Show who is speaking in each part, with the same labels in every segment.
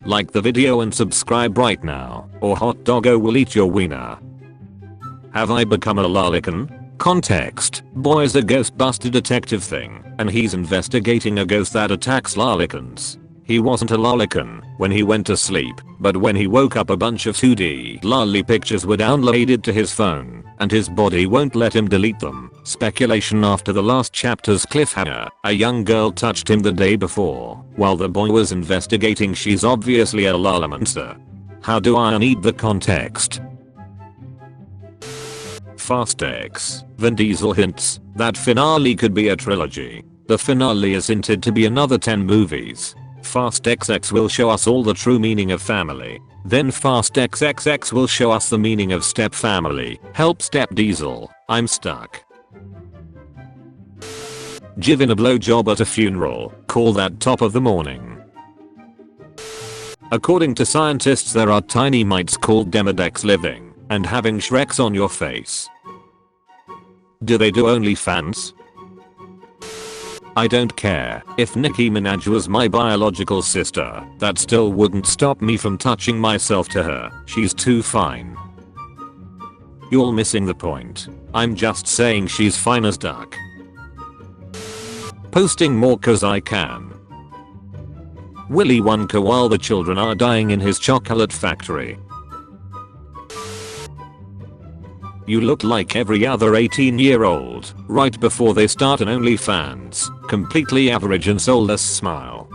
Speaker 1: Like the video and subscribe right now, or hot doggo will eat your wiener. Have I become a lolicon? Context: boy's a ghostbuster detective thing, and he's investigating a ghost that attacks lolicons. He wasn't a lolicon when he went to sleep, but when he woke up a bunch of 2D lolly pictures were downloaded to his phone, and his body won't let him delete them. Speculation after the last chapter's cliffhanger: a young girl touched him the day before. While the boy was investigating, she's obviously a lolamonster. How do I need the context? Fast X. Vin Diesel hints that finale could be a trilogy. The finale is hinted to be another 10 movies. Fast XX will show us all the true meaning of family. Then Fast XXX will show us the meaning of step family. Help Step Diesel, I'm stuck. Giving a blowjob at a funeral, call that top of the morning. According to scientists, there are tiny mites called demodex living and having Shreks on your face. Do they do OnlyFans? I don't care. If Nicki Minaj was my biological sister, that still wouldn't stop me from touching myself to her. She's too fine. You're missing the point. I'm just saying she's fine as duck. Posting more cause I can. Willy Wonka while the children are dying in his chocolate factory. You look like every other 18-year-old right before they start an OnlyFans. Completely average and soulless smile.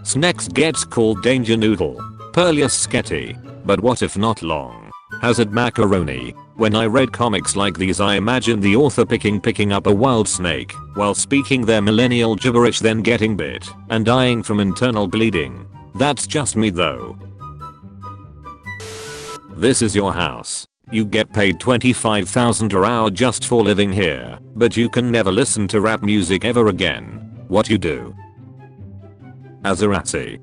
Speaker 1: Snex gets called Danger Noodle. Perlius Sketty. But what if not long? Hazard Macaroni. When I read comics like these, I imagined the author picking up a wild snake while speaking their millennial gibberish, then getting bit and dying from internal bleeding. That's just me though. This is your house. You get paid $25,000 per hour just for living here, but you can never listen to rap music ever again. What you do? Azarasi.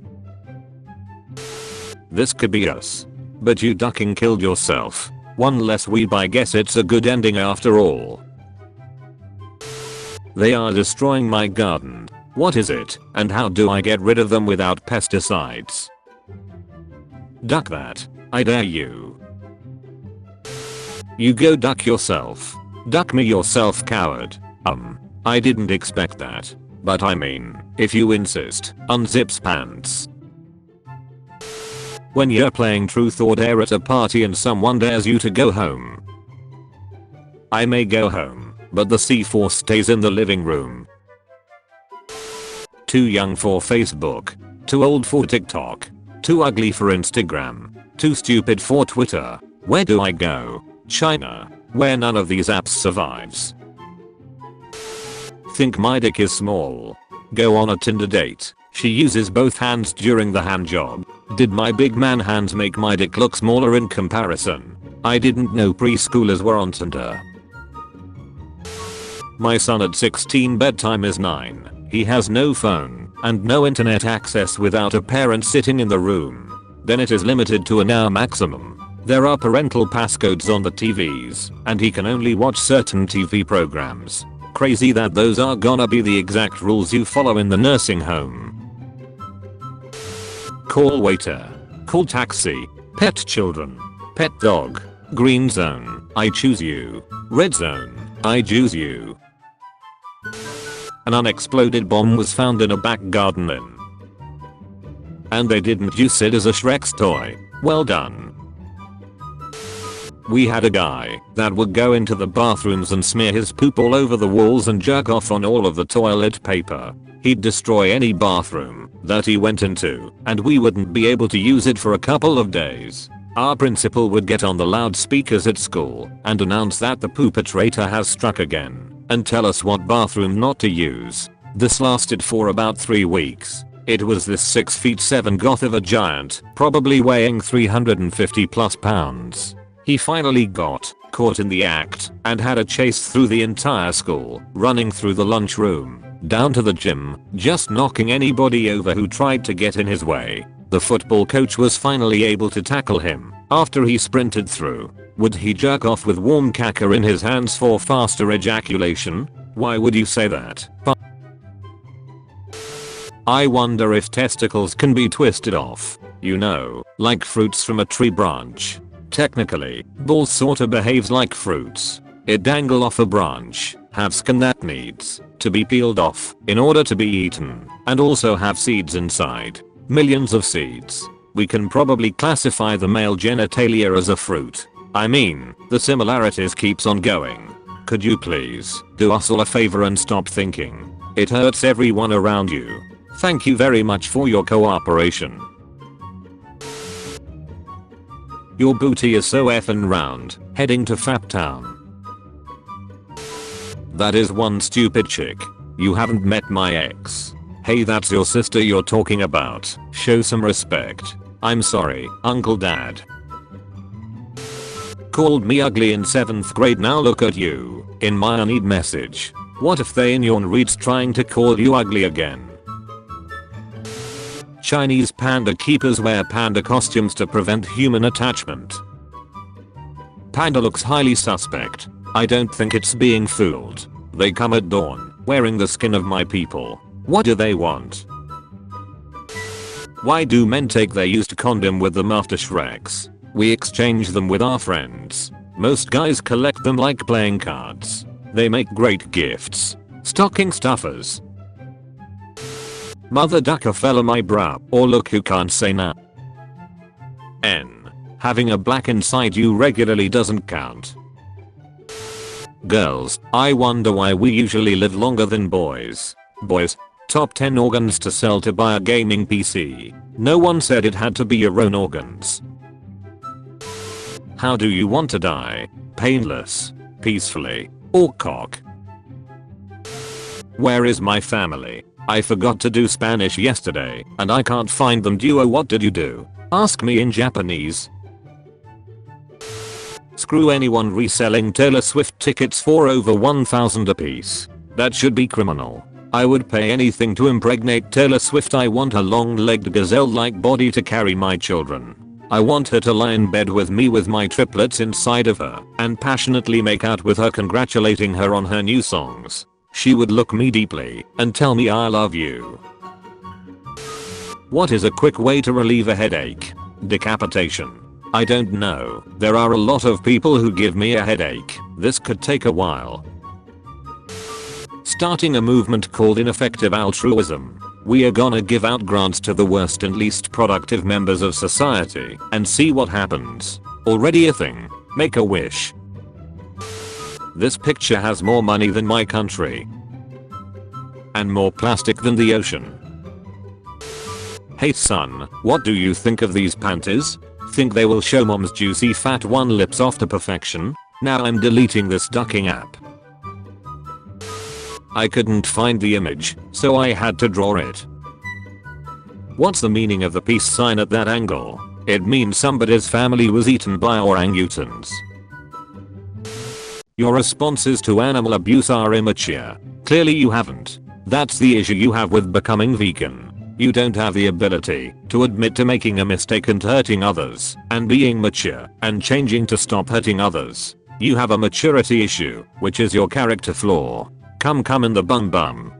Speaker 1: This could be us. But you ducking killed yourself. One less weeb, I guess it's a good ending after all. They are destroying my garden. What is it, and how do I get rid of them without pesticides? Duck that. I dare you. You go duck yourself. Duck me yourself, coward. I didn't expect that. But I mean, if you insist, unzips pants. When you're playing truth or dare at a party and someone dares you to go home. I may go home, but the C4 stays in the living room. Too young for Facebook. Too old for TikTok. Too ugly for Instagram. Too stupid for Twitter. Where do I go? China, where none of these apps survives. Think my dick is small. Go on a Tinder date. She uses both hands during the hand job. Did my big man hands make my dick look smaller in comparison? I didn't know preschoolers were on Tinder. My son at 16, bedtime is 9. He has no phone and no internet access without a parent sitting in the room. Then it is limited to an hour maximum. There are parental passcodes on the TVs, and he can only watch certain TV programs. Crazy that those are gonna be the exact rules you follow in the nursing home. Call waiter. Call taxi. Pet children. Pet dog. Green zone. I choose you. Red zone. I choose you. An unexploded bomb was found in a back garden in. And they didn't use it as a Shrek's toy. Well done. We had a guy that would go into the bathrooms and smear his poop all over the walls and jerk off on all of the toilet paper. He'd destroy any bathroom that he went into, and we wouldn't be able to use it for a couple of days. Our principal would get on the loudspeakers at school and announce that the poopertrator has struck again, and tell us what bathroom not to use. This lasted for about 3 weeks. It was this 6'7" goth of a giant, probably weighing 350 plus pounds. He finally got caught in the act and had a chase through the entire school, running through the lunchroom, down to the gym, just knocking anybody over who tried to get in his way. The football coach was finally able to tackle him after he sprinted through. Would he jerk off with warm caca in his hands for faster ejaculation? Why would you say that? I wonder if testicles can be twisted off. You know, like fruits from a tree branch. Technically, balls sorta behaves like fruits. It dangle off a branch, have skin that needs to be peeled off in order to be eaten, and also have seeds inside. Millions of seeds. We can probably classify the male genitalia as a fruit. I mean, the similarities keeps on going. Could you please do us all a favor and stop thinking? It hurts everyone around you. Thank you very much for your cooperation. Your booty is so effin' round, heading to Fap Town. That is one stupid chick. You haven't met my ex. Hey, that's your sister you're talking about. Show some respect. I'm sorry, Uncle Dad. Called me ugly in 7th grade, now look at you. In my unread message. What if they in your reads trying to call you ugly again? Chinese panda keepers wear panda costumes to prevent human attachment. Panda looks highly suspect. I don't think it's being fooled. They come at dawn, wearing the skin of my people. What do they want? Why do men take their used condom with them after Shreks? We exchange them with our friends. Most guys collect them like playing cards. They make great gifts. Stocking stuffers. Mother ducker fell on my brow, or look who can't say nah. N. Having a black inside you regularly doesn't count. Girls, I wonder why we usually live longer than boys. Boys, top 10 organs to sell to buy a gaming PC. No one said it had to be your own organs. How do you want to die? Painless, peacefully, or cock? Where is my family? I forgot to do Spanish yesterday, and I can't find them. Duo, what did you do? Ask me in Japanese. Screw anyone reselling Taylor Swift tickets for over 1,000 apiece. That should be criminal. I would pay anything to impregnate Taylor Swift. I want a long-legged gazelle-like body to carry my children. I want her to lie in bed with me with my triplets inside of her and passionately make out with her, congratulating her on her new songs. She would look me deeply and tell me I love you. What is a quick way to relieve a headache? Decapitation. I don't know. There are a lot of people who give me a headache. This could take a while. Starting a movement called Ineffective Altruism. We are gonna give out grants to the worst and least productive members of society and see what happens. Already a thing. Make a wish. This picture has more money than my country. And more plastic than the ocean. Hey son, what do you think of these panties? Think they will show mom's juicy fat one lips off to perfection? Now I'm deleting this ducking app. I couldn't find the image, so I had to draw it. What's the meaning of the peace sign at that angle? It means somebody's family was eaten by orangutans. Your responses to animal abuse are immature. Clearly you haven't. That's the issue you have with becoming vegan. You don't have the ability to admit to making a mistake and hurting others, and being mature and changing to stop hurting others. You have a maturity issue, which is your character flaw. Come in the bum.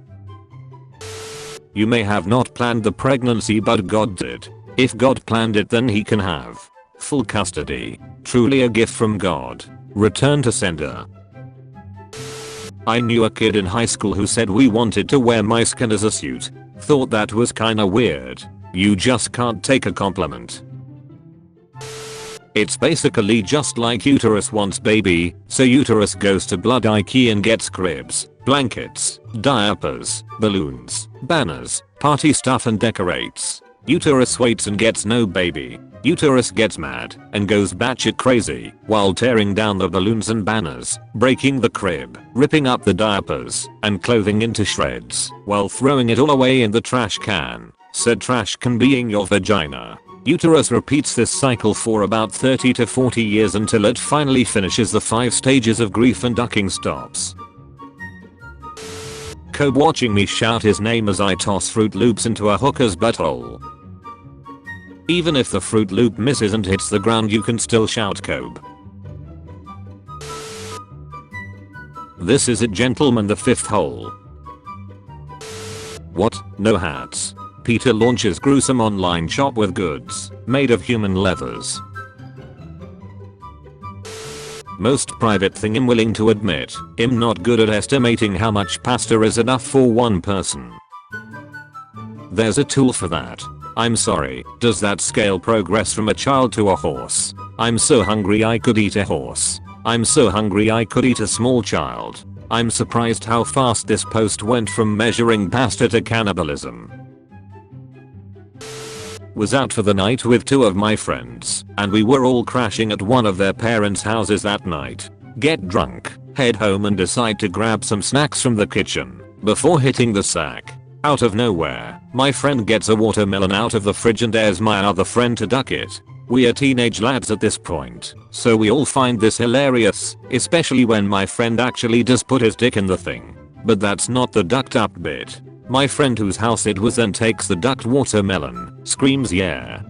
Speaker 1: You may have not planned the pregnancy, but God did. If God planned it, then he can have full custody. Truly a gift from God. Return to sender. I knew a kid in high school who said we wanted to wear my skin as a suit. Thought that was kinda weird. You just can't take a compliment. It's basically just like uterus wants baby, so uterus goes to Blood Ikea and gets cribs, blankets, diapers, balloons, banners, party stuff and decorates. Uterus waits and gets no baby. Uterus gets mad and goes batshit crazy while tearing down the balloons and banners, breaking the crib, ripping up the diapers and clothing into shreds while throwing it all away in the trash can. Said trash can being your vagina. Uterus repeats this cycle for about 30 to 40 years until it finally finishes the 5 stages of grief and ducking stops. Kobe watching me shout his name as I toss Fruit Loops into a hooker's butthole. Even if the Fruit Loop misses and hits the ground, you can still shout Kobe. This is it, gentlemen, the 5th hole. What? No hats. Peter launches gruesome online shop with goods made of human leathers. Most private thing I'm willing to admit, I'm not good at estimating how much pasta is enough for one person. There's a tool for that. I'm sorry, does that scale progress from a child to a horse? I'm so hungry I could eat a horse. I'm so hungry I could eat a small child. I'm surprised how fast this post went from measuring pasta to cannibalism. Was out for the night with 2 of my friends, and we were all crashing at one of their parents' houses that night. Get drunk, head home and decide to grab some snacks from the kitchen before hitting the sack. Out of nowhere, my friend gets a watermelon out of the fridge and dares my other friend to duck it. We are teenage lads at this point, so we all find this hilarious, especially when my friend actually does put his dick in the thing. But that's not the ducked up bit. My friend whose house it was then takes the ducked watermelon, screams yeah,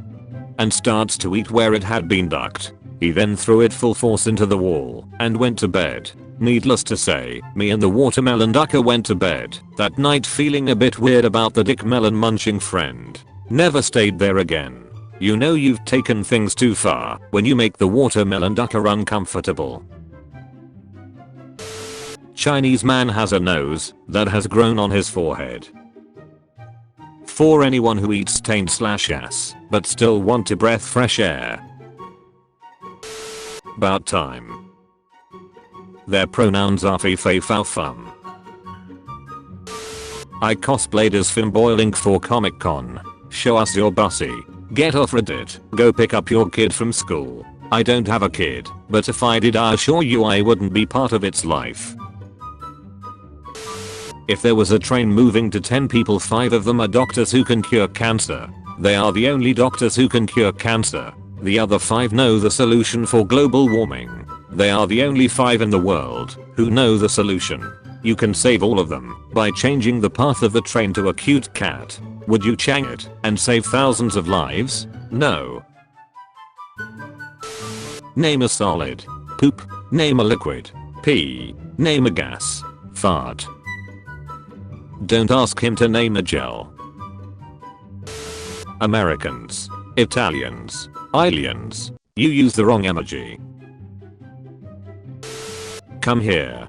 Speaker 1: and starts to eat where it had been ducked. He then threw it full force into the wall and went to bed. Needless to say, me and the watermelon ducker went to bed that night feeling a bit weird about the dick melon munching friend. Never stayed there again. You know you've taken things too far when you make the watermelon ducker uncomfortable. Chinese man has a nose that has grown on his forehead. For anyone who eats taint/ass but still want to breathe fresh air. About time. Their pronouns are fe fe fow fum. I cosplayed as Fimboiling for Comic Con. Show us your bussy. Get off Reddit. Go pick up your kid from school. I don't have a kid, but if I did I assure you I wouldn't be part of its life. If there was a train moving to 10 people, 5 of them are doctors who can cure cancer. They are the only doctors who can cure cancer. The other 5 know the solution for global warming. They are the only 5 in the world who know the solution. You can save all of them by changing the path of the train to a cute cat. Would you chang it and save thousands of lives? No. Name a solid. Poop. Name a liquid. Pee. Name a gas. Fart. Don't ask him to name a gel. Americans. Italians. Aliens. You use the wrong emoji. Come here.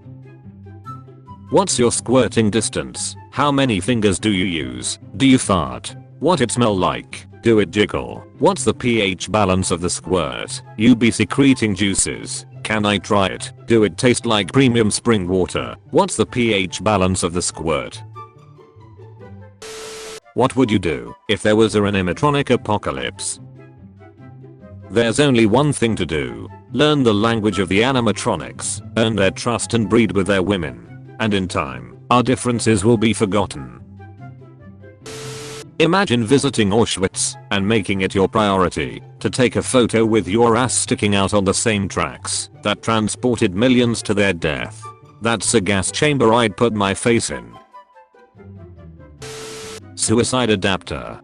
Speaker 1: What's your squirting distance? How many fingers do you use? Do you fart? What it smell like? Do it jiggle? What's the pH balance of the squirt? You be secreting juices. Can I try it? Do it taste like premium spring water? What's the pH balance of the squirt? What would you do if there was an animatronic apocalypse? There's only one thing to do. Learn the language of the animatronics, earn their trust and breed with their women. And in time, our differences will be forgotten. Imagine visiting Auschwitz and making it your priority to take a photo with your ass sticking out on the same tracks that transported millions to their death. That's a gas chamber I'd put my face in. Suicide adapter.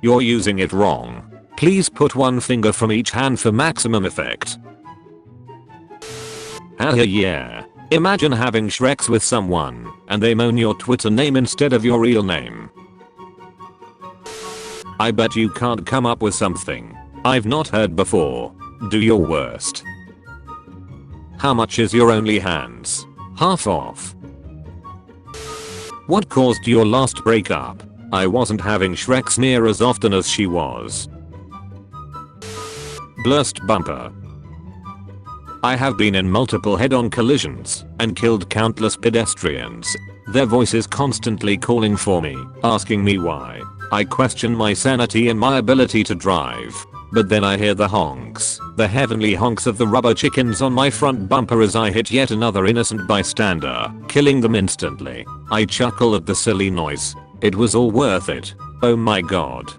Speaker 1: You're using it wrong. Please put one finger from each hand for maximum effect. Yeah. Imagine having Shreks with someone and they moan your Twitter name instead of your real name. I bet you can't come up with something I've not heard before. Do your worst. How much is your OnlyHands? Half off. What caused your last breakup? I wasn't having Shreks near as often as she was. Blurst bumper. I have been in multiple head-on collisions and killed countless pedestrians. Their voices constantly calling for me, asking me why. I question my sanity and my ability to drive. But then I hear the honks, the heavenly honks of the rubber chickens on my front bumper as I hit yet another innocent bystander, killing them instantly. I chuckle at the silly noise. It was all worth it. Oh my god.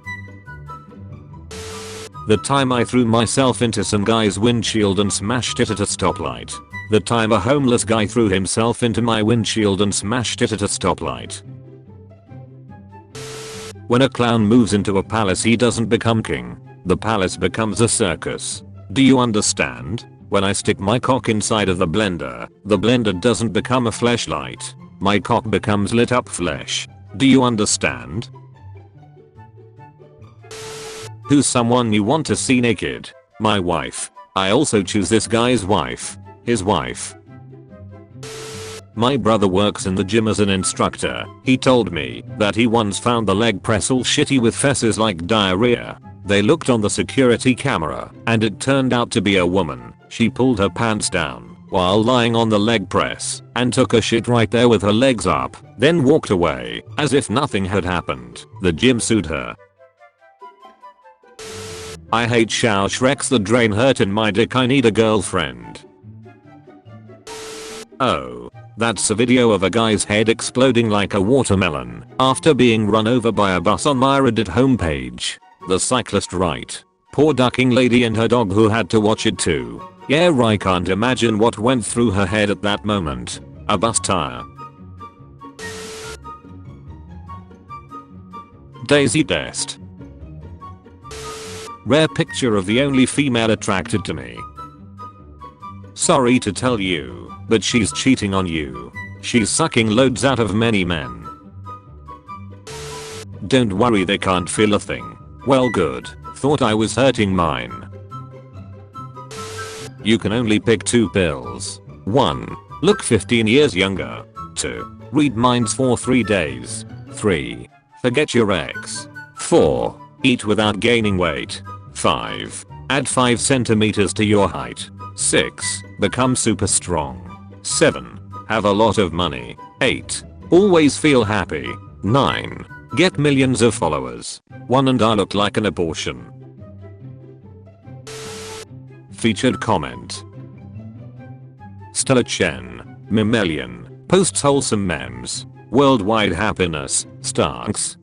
Speaker 1: The time I threw myself into some guy's windshield and smashed it at a stoplight. The time a homeless guy threw himself into my windshield and smashed it at a stoplight. When a clown moves into a palace he doesn't become king. The palace becomes a circus. Do you understand? When I stick my cock inside of the blender doesn't become a fleshlight. My cock becomes lit up flesh. Do you understand? Who's someone you want to see naked? My wife. I also choose this guy's wife. His wife. My brother works in the gym as an instructor. He told me that he once found the leg press all shitty with fesses like diarrhea. They looked on the security camera and it turned out to be a woman. She pulled her pants down while lying on the leg press and took a shit right there with her legs up, then walked away as if nothing had happened. The gym sued her. I hate shower Shreks, the drain hurt in my dick, I need a girlfriend. Oh. That's a video of a guy's head exploding like a watermelon after being run over by a bus on my Reddit homepage. The cyclist right. Poor ducking lady and her dog who had to watch it too. Yeah, I can't imagine what went through her head at that moment. A bus tire. Daisy Dest. Rare picture of the only female attracted to me. Sorry to tell you, but she's cheating on you. She's sucking loads out of many men. Don't worry, they can't feel a thing. Well, good. Thought I was hurting mine. You can only pick 2 pills. 1. Look 15 years younger. 2. Read minds for 3 days. 3. Forget your ex. 4. Eat without gaining weight. 5. Add 5 centimeters to your height. 6. Become super strong. 7. Have a lot of money. 8. Always feel happy. 9. Get millions of followers. 1. And I look like an abortion. Featured comment. Stella Chen. Memellion. Posts wholesome memes. Worldwide happiness. Starks.